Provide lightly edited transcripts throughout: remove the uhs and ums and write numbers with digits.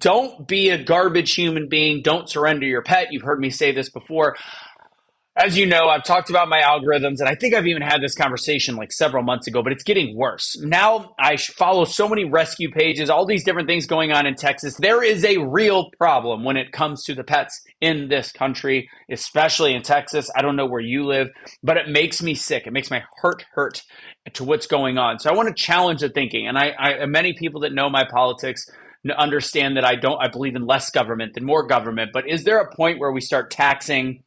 Don't be a garbage human being. Don't surrender your pet. You've heard me say this before. As you know, I've talked about my algorithms, and I think I've even had this conversation like several months ago, but it's getting worse. Now I follow so many rescue pages, all these different things going on in Texas. There is a real problem when it comes to the pets in this country, especially in Texas. I don't know where you live, but it makes me sick. It makes my heart hurt to what's going on. So I want to challenge the thinking. And many people that know my politics understand that I believe in less government than more government. But is there a point where we start taxing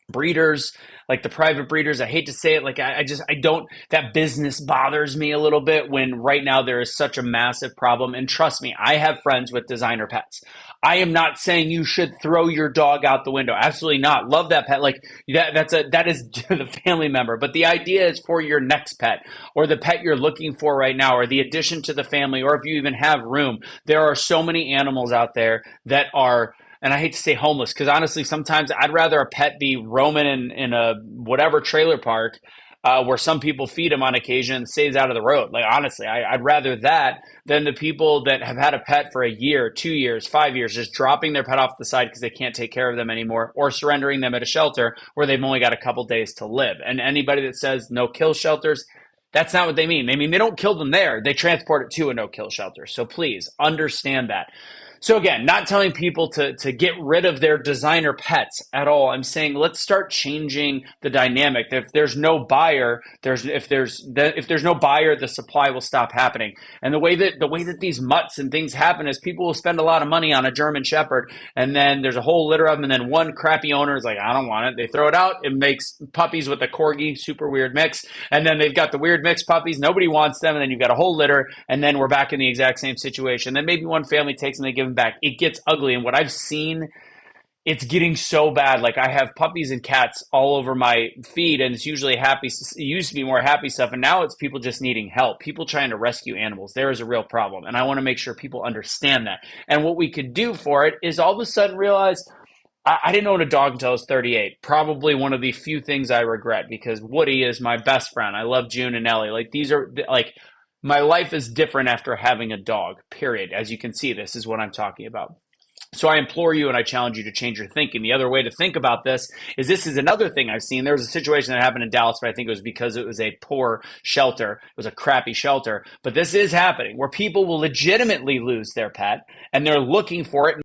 breeders, like the private breeders? I hate to say it, like I don't, that business bothers me a little bit when right now there is such a massive problem. And trust me, I have friends with designer pets. I am not saying you should throw your dog out the window. Absolutely not. Love that pet. Like that is the family member. But the idea is for your next pet or the pet you're looking for right now, or the addition to the family, or if you even have room. There are so many animals out there that are, and I hate to say homeless, because honestly, sometimes I'd rather a pet be roaming in a whatever trailer park where some people feed him on occasion and stays out of the road. Like, honestly, I'd rather that than the people that have had a pet for a year, 2 years, 5 years, just dropping their pet off the side because they can't take care of them anymore, or surrendering them at a shelter where they've only got a couple days to live. And anybody that says no kill shelters, that's not what they mean. They mean they don't kill them there. They transport it to a no-kill shelter. So please understand that. So again, not telling people to get rid of their designer pets at all. I'm saying let's start changing the dynamic. If there's no buyer, if there's no buyer, the supply will stop happening. And the way that these mutts and things happen is people will spend a lot of money on a German Shepherd, and then there's a whole litter of them, and then one crappy owner is like, I don't want it. They throw it out. It makes puppies with a corgi, super weird mix, and then they've got the weird mixed puppies. Nobody wants them, and then you've got a whole litter, and then we're back in the exact same situation. Then maybe one family takes them, they give them back. It gets ugly. And what I've seen, it's getting so bad. Like, I have puppies and cats all over my feed, and it's usually happy. It used to be more happy stuff, and now it's people just needing help, people trying to rescue animals. There is a real problem, and I want to make sure people understand that. And what we could do for it is all of a sudden realize I didn't own a dog until I was 38. Probably one of the few things I regret, because Woody is my best friend. I love June and Ellie. Like, these are like, my life is different after having a dog, period. As you can see, this is what I'm talking about. So I implore you and I challenge you to change your thinking. The other way to think about this is another thing I've seen. There was a situation that happened in Dallas, but I think it was because it was a poor shelter. It was a crappy shelter. But this is happening where people will legitimately lose their pet and they're looking for it.